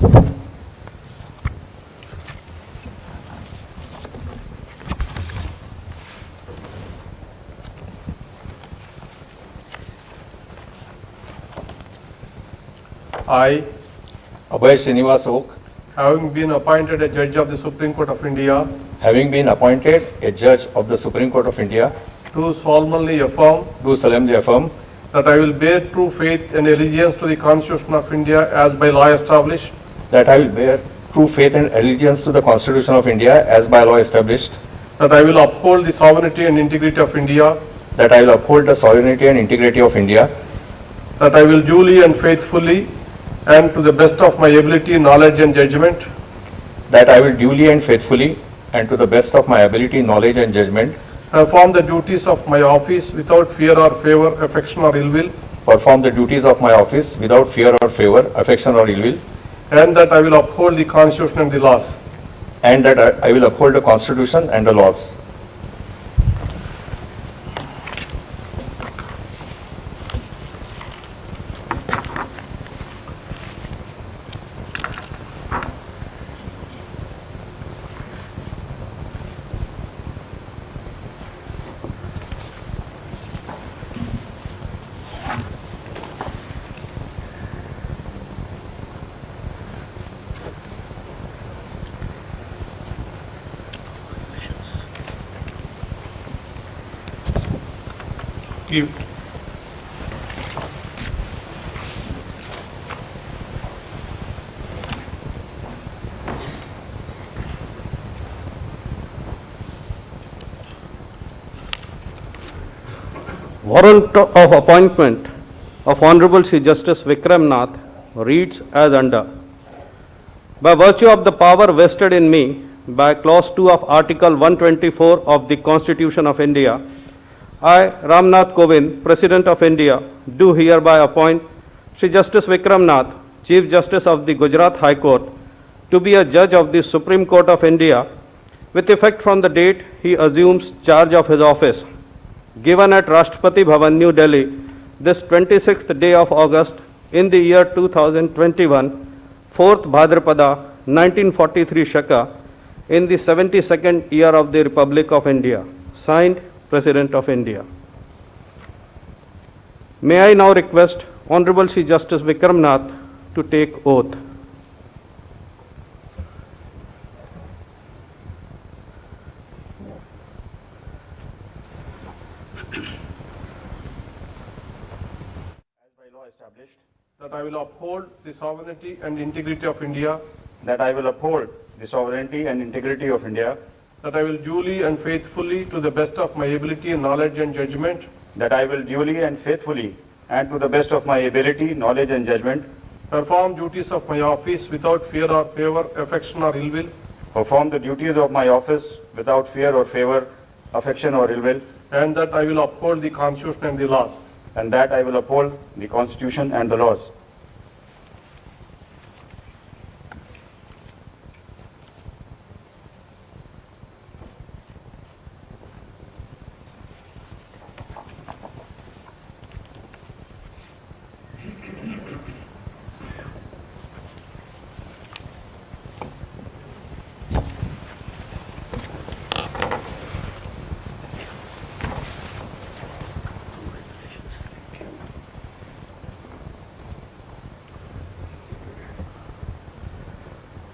I, Abhay Srinivas Oak, having been appointed a judge of the Supreme Court of India, having been appointed a judge of the Supreme Court of India, do solemnly affirm do solemnly affirm that I will bear true faith and allegiance to the Constitution of India as by law established, that I will bear true faith and allegiance to the Constitution of India as by law established, that I will uphold the sovereignty and integrity of India, that I will uphold the sovereignty and integrity of India, that I will duly and faithfully and to the best of my ability, knowledge and judgment that I will duly and faithfully and to the best of my ability, knowledge and judgment perform the duties of my office without fear or favor, affection or ill will, perform the duties of my office without fear or favor, affection or ill will, and that I will uphold the Constitution and the laws. and that I will uphold the Constitution and the laws. Give. Warrant of appointment of Honorable Sri Justice Vikram Nath reads as under. By virtue of the power vested in me by Clause 2 of Article 124 of the Constitution of India, I, Ramnath Kovind, President of India, do hereby appoint Sri Justice Vikram Nath, Chief Justice of the Gujarat High Court, to be a judge of the Supreme Court of India with effect from the date he assumes charge of his office, given at Rashtrapati Bhavan, New Delhi, this 26th day of August in the year 2021, 4th Bhadrapada, 1943 Shaka, in the 72nd year of the Republic of India. Signed, President of India. May I now request Honorable Sri Justice Vikram Nath to take oath. Established That I will uphold the sovereignty and integrity of India, that I will uphold the sovereignty and integrity of India, that I will duly and faithfully to the best of my ability, knowledge and judgment that I will duly and faithfully and to the best of my ability, knowledge and judgment perform duties of my office without fear or favor, affection or ill will, perform the duties of my office without fear or favor, affection or ill will, and that I will uphold the Constitution and the laws. and that I will uphold the Constitution and the laws.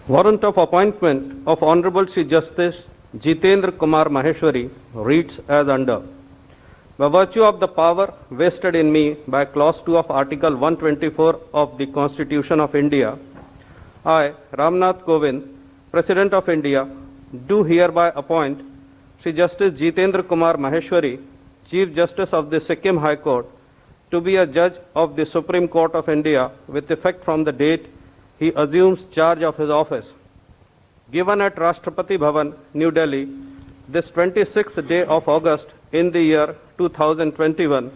Warrant of appointment of Honorable Sri Justice Jitendra Kumar Maheshwari reads as under. By virtue of the power vested in me by Clause 2 of Article 124 of the Constitution of India, I, Ramnath Kovind, President of India, do hereby appoint Sri Justice Jitendra Kumar Maheshwari, Chief Justice of the Sikkim High Court, to be a judge of the Supreme Court of India with effect from the date he assumes charge of his office, given at Rashtrapati Bhavan, New Delhi, this 26th day of August in the year 2021,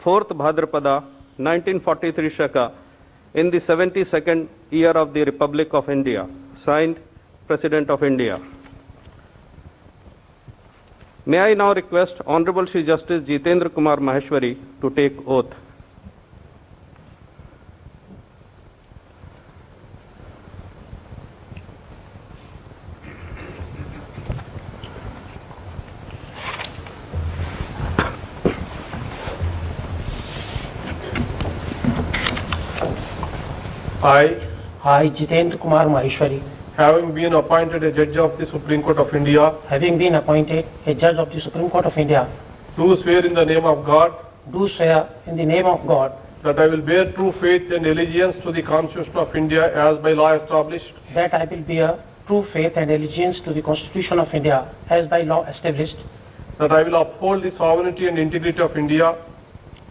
4th Bhadrapada, 1943 Shaka, in the 72nd year of the Republic of India. Signed, President of India. May I now request Honorable Sri Justice Jitendra Kumar Maheshwari to take oath. I, Jitendra Kumar Maheshwari, having been appointed a judge of the Supreme Court of India, having been appointed a judge of the Supreme Court of India, do swear in the name of God do swear in the name of God that I will bear true faith and allegiance to the Constitution of India as by law established, that I will bear true faith and allegiance to the Constitution of India as by law established, that I will uphold the sovereignty and integrity of India,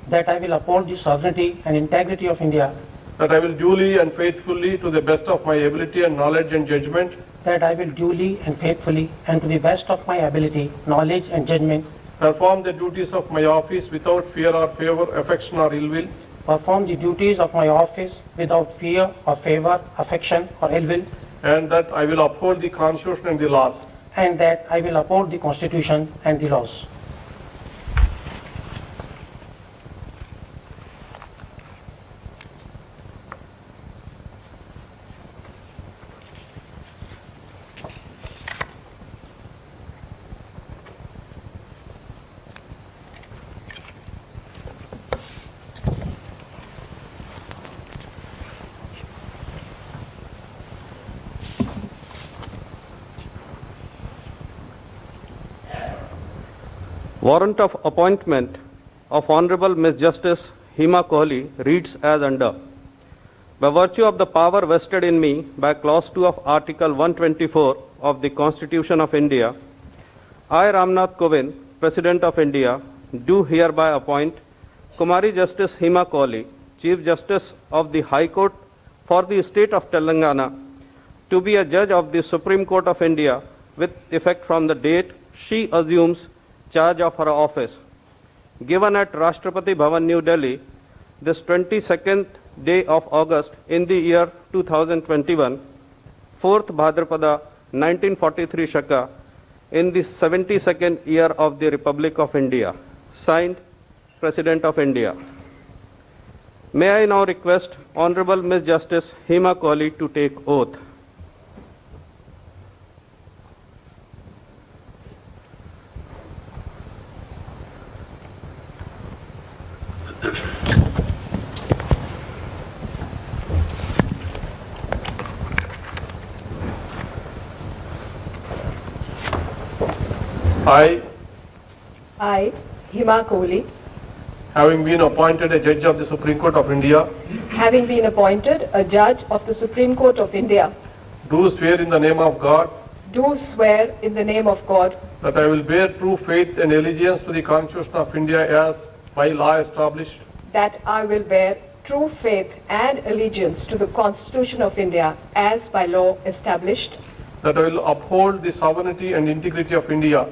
that I will uphold the sovereignty and integrity of India, that I will duly and faithfully, to the best of my ability and knowledge and judgment, that I will duly and faithfully and to the best of my ability, knowledge and judgment perform the duties of my office without fear or favor, affection or ill will, perform the duties of my office without fear or favor, affection or ill will, and that I will uphold the Constitution and the laws. and that I will uphold the Constitution and the laws. Warrant of appointment of Honorable Miss Justice Hema Kohli reads as under. By virtue of the power vested in me by Clause 2 of Article 124 of the Constitution of India, I, Ramnath Kovind, President of India, do hereby appoint Kumari Justice Hema Kohli, Chief Justice of the High Court for the State of Telangana, to be a judge of the Supreme Court of India with effect from the date she assumes charge of her office, given at Rashtrapati Bhavan, New Delhi, this 22nd day of August in the year 2021, 4th Bhadrapada 1943 Shaka, in the 72nd year of the Republic of India. Signed, President of India. May I now request Honorable Miss Justice Hema Kohli to take oath. I, Hema Kohli, Having been appointed a judge of the Supreme Court of India, having been appointed a judge of the Supreme Court of India, do swear in the name of God do swear in the name of God that I will bear true faith and allegiance to the Constitution of India as by law established, that I will bear true faith and allegiance to the Constitution of India as by law established, that I will uphold the sovereignty and integrity of India,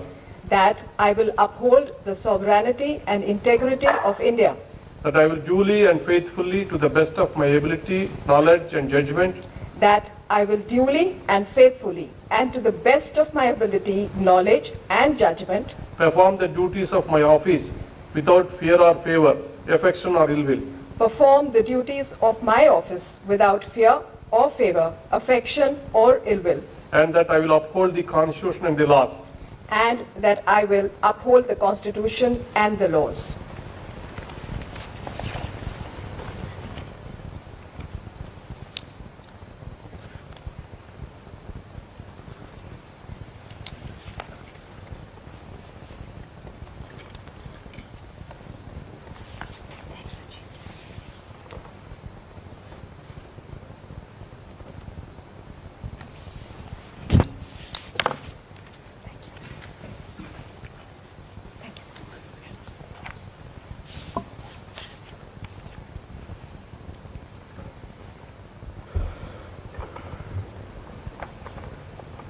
that I will uphold the sovereignty and integrity of India, that I will duly and faithfully, to the best of my ability, knowledge and judgment, that I will duly and faithfully and to the best of my ability, knowledge and judgment perform the duties of my office without fear or favor, affection or ill will, perform the duties of my office without fear or favor, affection or ill will, and that I will uphold the Constitution and the laws. and that I will uphold the Constitution and the laws.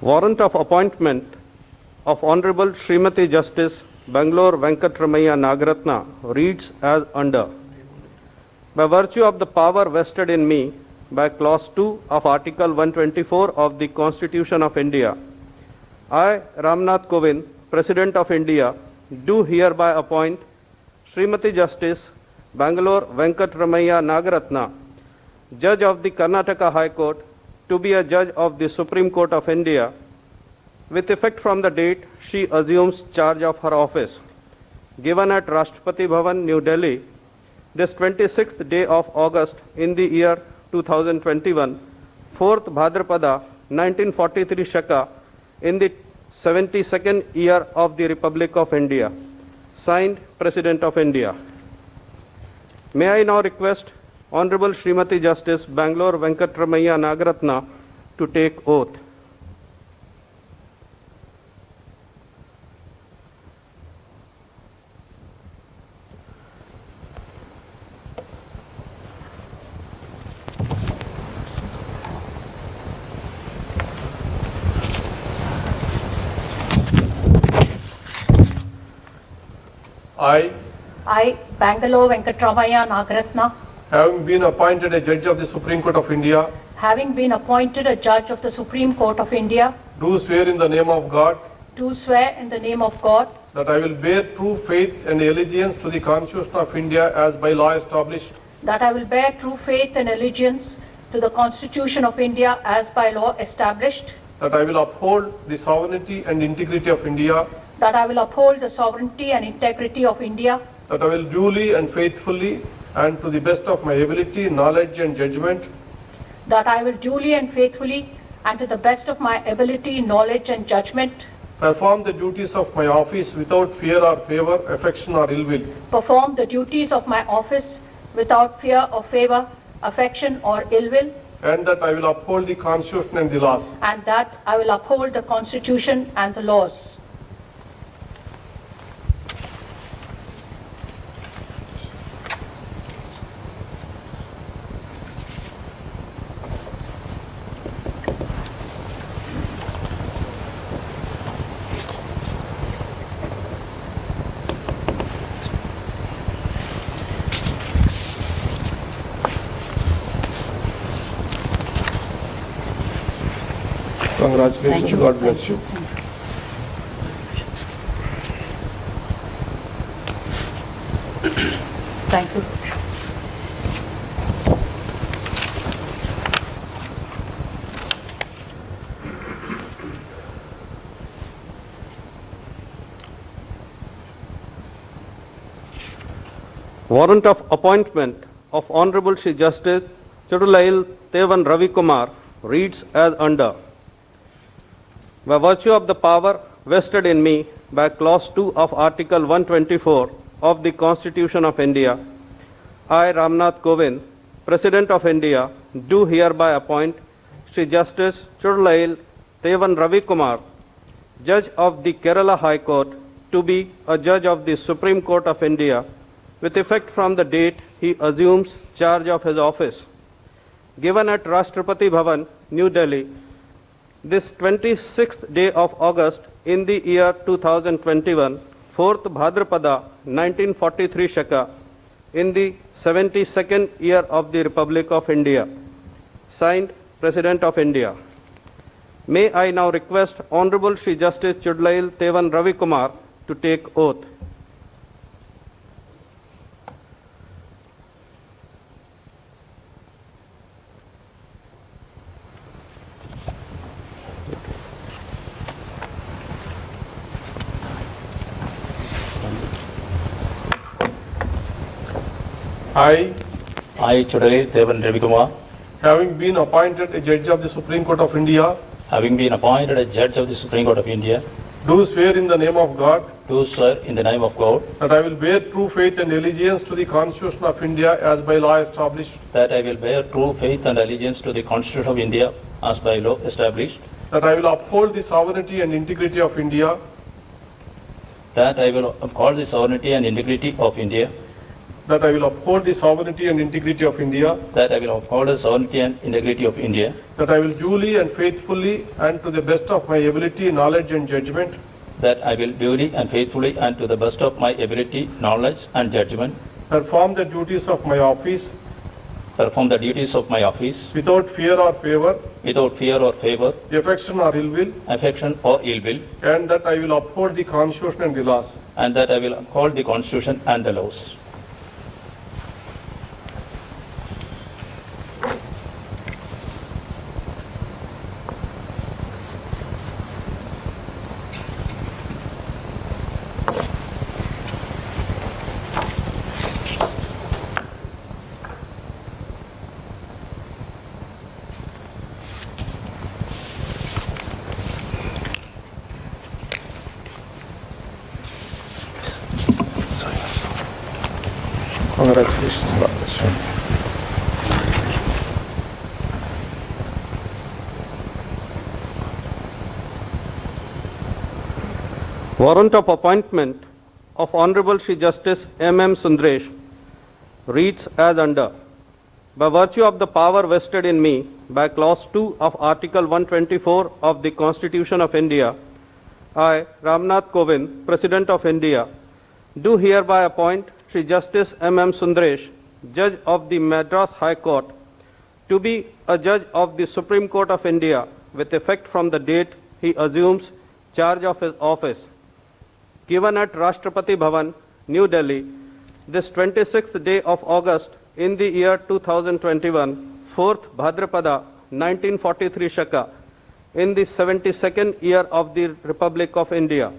Warrant of appointment of Honorable Srimati Justice Bangalore Venkatramaiah Nagaratna reads as under. By virtue of the power vested in me by Clause 2 of Article 124 of the Constitution of India, I, Ramnath Kovind, President of India, do hereby appoint Srimati Justice Bangalore Venkatramaiah Nagaratna, Judge of the Karnataka High Court, to be a judge of the Supreme Court of India with effect from the date she assumes charge of her office, given at Rashtrapati Bhavan, New Delhi, this 26th day of August in the year 2021, 4th Bhadrapada 1943 Shaka, in the 72nd year of the Republic of India. Signed, President of India. May I now request Honorable Srimati Justice Bangalore Venkatramaiah Nagaratna to take oath. I, Bangalore Venkatramaiah Nagaratna, having been appointed a judge of the Supreme Court of India, having been appointed a judge of the Supreme Court of India, do swear in the name of God do swear in the name of God that I will bear true faith and allegiance to the Constitution of India as by law established, that I will bear true faith and allegiance to the Constitution of India as by law established, that I will uphold the sovereignty and integrity of India, that I will uphold the sovereignty and integrity of India, that I will duly and faithfully and to the best of my ability, knowledge and judgment that I will duly and faithfully and to the best of my ability, knowledge and judgment perform the duties of my office without fear or favor, affection or ill will, perform the duties of my office without fear or favor, affection or ill will, and that I will uphold the Constitution and the laws. and that I will uphold the Constitution and the laws. Congratulations, God bless you. Thank you. Warrant of appointment of Honorable Shri Justice Chudulail Tevan Ravi Kumar reads as under. By virtue of the power vested in me by Clause 2 of Article 124 of the Constitution of India, I, Ramnath Kovind, President of India, do hereby appoint Shri Justice Chudulail Tevan Ravi Kumar, Judge of the Kerala High Court, to be a Judge of the Supreme Court of India with effect from the date he assumes charge of his office. Given at Rashtrapati Bhavan, New Delhi, this 26th day of August in the year 2021, 4th Bhadrapada 1943 Shaka, in the 72nd year of the Republic of India. Signed, President of India. May I now request Honorable Shri Justice Chudulail Tevan Ravi Kumar to take oath. I, Chudulail Tevan Ravi Kumar, having been appointed a judge of the Supreme Court of India, having been appointed a judge of the Supreme Court of India, do swear in the name of God do swear in the name of God that I will bear true faith and allegiance to the Constitution of India as by law established, that I will bear true faith and allegiance to the Constitution of India as by law established, that I will uphold the sovereignty and integrity of India, that I will uphold the sovereignty and integrity of India, that I will uphold the sovereignty and integrity of India, that I will uphold the sovereignty and integrity of India, that I will duly and faithfully and to the best of my ability, knowledge and judgment that I will duly and faithfully and to the best of my ability, knowledge and judgment perform the duties of my office perform the duties of my office without fear or favor, without fear or favor, affection or ill will, affection or ill will, and that I will uphold the Constitution and the laws. and that I will uphold the Constitution and the laws. Congratulations, Rakesh. Warrant of appointment of Honorable Shri Justice M.M. Sundaresh reads as under. By virtue of the power vested in me by Clause 2 of Article 124 of the Constitution of India, I, Ramnath Kovind, President of India, do hereby appoint Shri Justice M.M. Sundaresh, Judge of the Madras High Court, to be a Judge of the Supreme Court of India with effect from the date he assumes charge of his office. Given at Rashtrapati Bhavan, New Delhi, this 26th day of August in the year 2021, 4th Bhadrapada, 1943 Shaka, in the 72nd year of the Republic of India.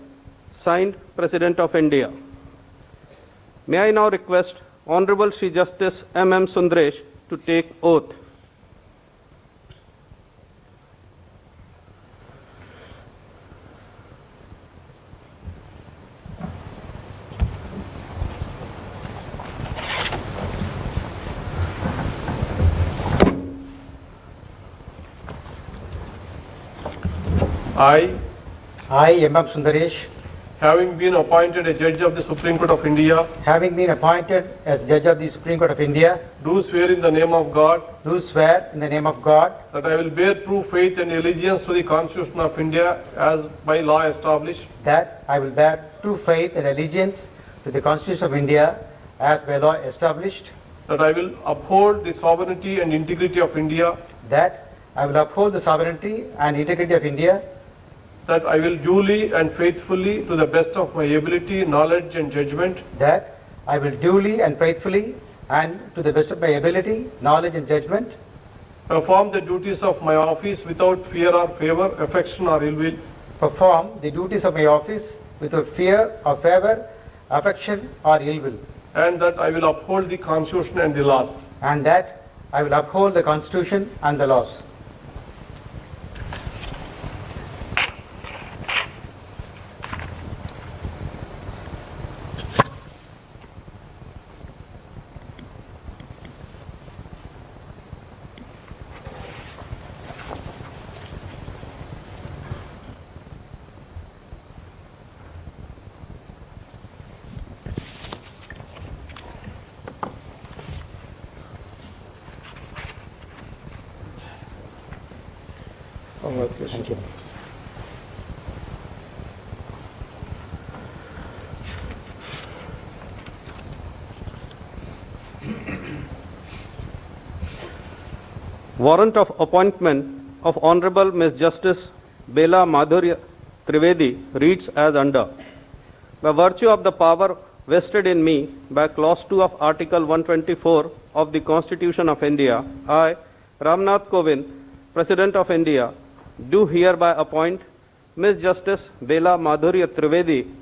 Signed, President of India. May I now request Honorable Shri Justice M.M. Sundaresh to take oath. I, M.M. Sundaresh, having been appointed a Judge of the Supreme Court of India, having been appointed as Judge of the Supreme Court of India, do swear in the name of God do swear in the name of God that I will bear true faith and allegiance to the Constitution of India as by law established, that I will bear true faith and allegiance to the Constitution of India as by law established, that I will uphold the sovereignty and integrity of India, that I will uphold the sovereignty and integrity of India, that I will duly and faithfully, to the best of my ability, knowledge and judgment, that I will duly and faithfully and to the best of my ability, knowledge and judgment, perform the duties of my office without fear or favor, affection or ill will, perform the duties of my office without fear or favor, affection or ill will, and that I will uphold the Constitution and the laws. and that I will uphold the Constitution and the laws. Congratulations. Thank you. Warrant of appointment of Honorable Ms. Justice Bela Madhurya Trivedi reads as under. By virtue of the power vested in me by Clause 2 of Article 124 of the Constitution of India, I, Ramnath Kovind, President of India, do hereby appoint Ms. Justice Bela Madhurya Trivedi,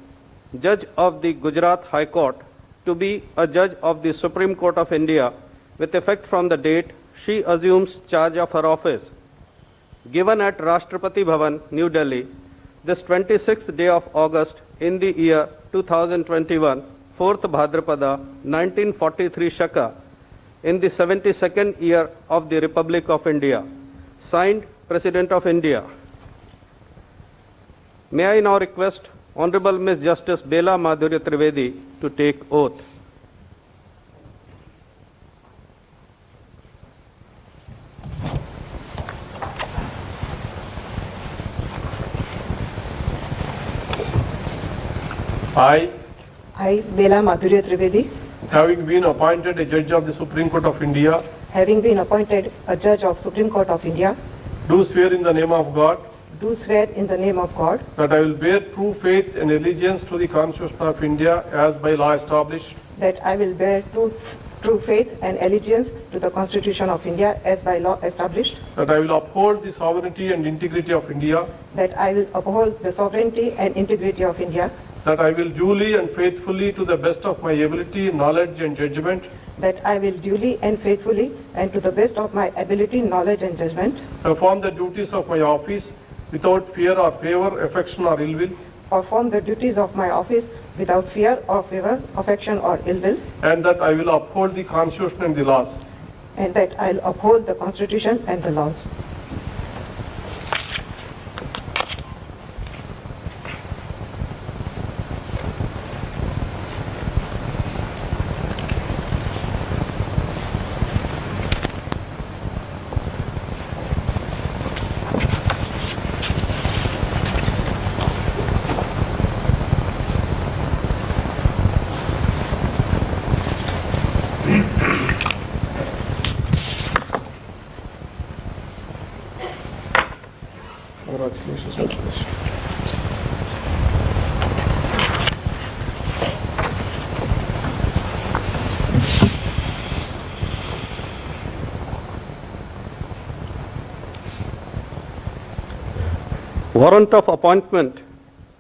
Judge of the Gujarat High Court, to be a Judge of the Supreme Court of India with effect from the date she assumes charge of her office. Given at Rashtrapati Bhavan, New Delhi, this 26th day of August in the year 2021, 4th Bhadrapada, 1943 Shaka, in the 72nd year of the Republic of India. Signed, President of India. May I now request Honorable Ms. Justice Bela Madhurya Trivedi to take oath. I, Bela Madhurya Trivedi, having been appointed a Judge of the Supreme Court of India, having been appointed a Judge of Supreme Court of India, do swear in the name of God do swear in the name of God that I will bear true faith and allegiance to the Constitution of India as by law established, that I will bear true faith and allegiance to the Constitution of India as by law established, that I will uphold the sovereignty and integrity of India, that I will uphold the sovereignty and integrity of India, that I will duly and faithfully, to the best of my ability, knowledge and judgment, that I will duly and faithfully and to the best of my ability, knowledge and judgment, perform the duties of my office without fear or favor, affection or ill will, perform the duties of my office without fear or favor, affection or ill will, and that I will uphold the Constitution and the laws. and that I will uphold the Constitution and the laws. Warrant of appointment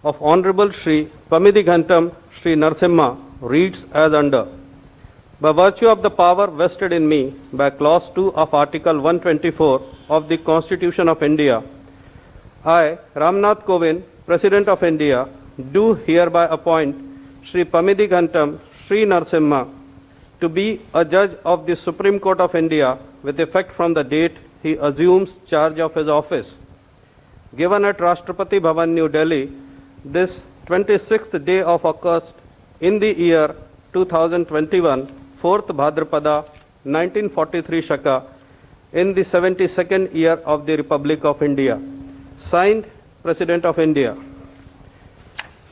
of Honorable Shri Pamidighantam Shri Narasimha reads as under. By virtue of the power vested in me by Clause 2 of Article 124 of the Constitution of India, I, Ramnath Kovind, President of India, do hereby appoint Shri Pamidighantam Shri Narasimha to be a judge of the Supreme Court of India with effect from the date he assumes charge of his office. Given at Rashtrapati Bhavan, New Delhi, this 26th day of August in the year 2021, 4th Bhadrapada, 1943 Shaka, in the 72nd year of the Republic of India. Signed, President of India.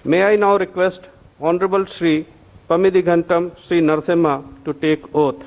May I now request Honorable Shri Pamidighantam Shri Narasimha to take oath.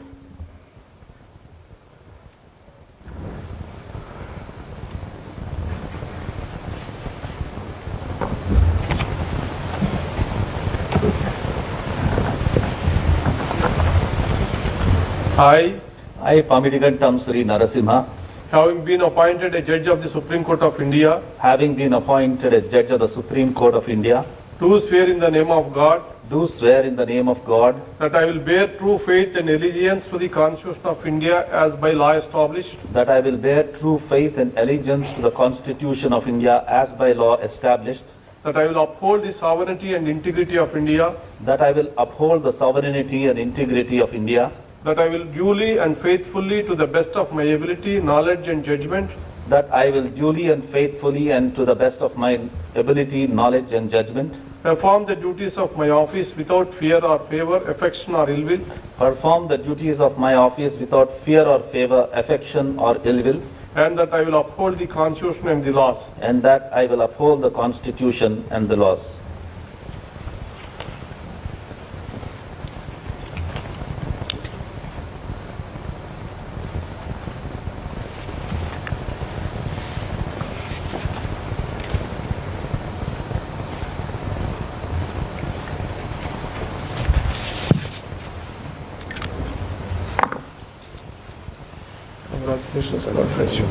I, Pamidighantam Sri Narasimha, having been appointed a judge of the Supreme Court of India, having been appointed a judge of the Supreme Court of India, do swear in the name of God do swear in the name of God that I will bear true faith and allegiance to the Constitution of India as by law established, that I will bear true faith and allegiance to the Constitution of India as by law established, that I will uphold the sovereignty and integrity of India, that I will uphold the sovereignty and integrity of India, that I will duly and faithfully, to the best of my ability, knowledge and judgment, that I will duly and faithfully and to the best of my ability, knowledge and judgment, perform the duties of my office without fear or favor, affection or ill will, perform the duties of my office without fear or favor, affection or ill will, and that I will uphold the Constitution and the laws. and that I will uphold the Constitution and the laws. Congratulations and God bless you.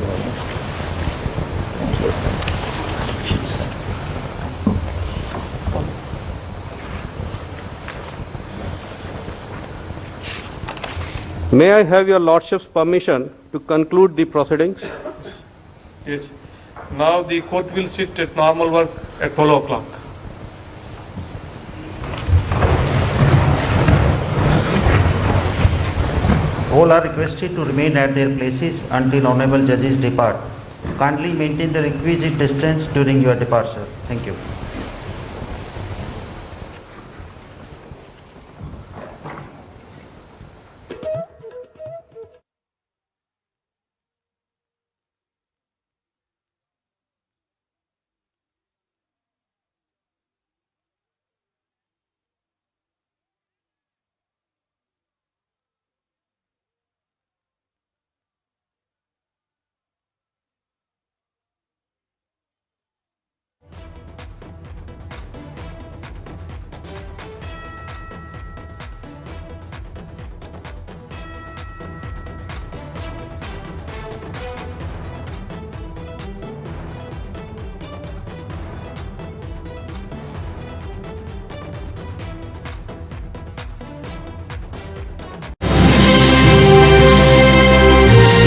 May I have your Lordship's permission to conclude the proceedings? Yes. Now the court will sit at normal work at 12 o'clock. All are requested to remain at their places until honorable judges depart. Kindly maintain the requisite distance during your departure. Thank you.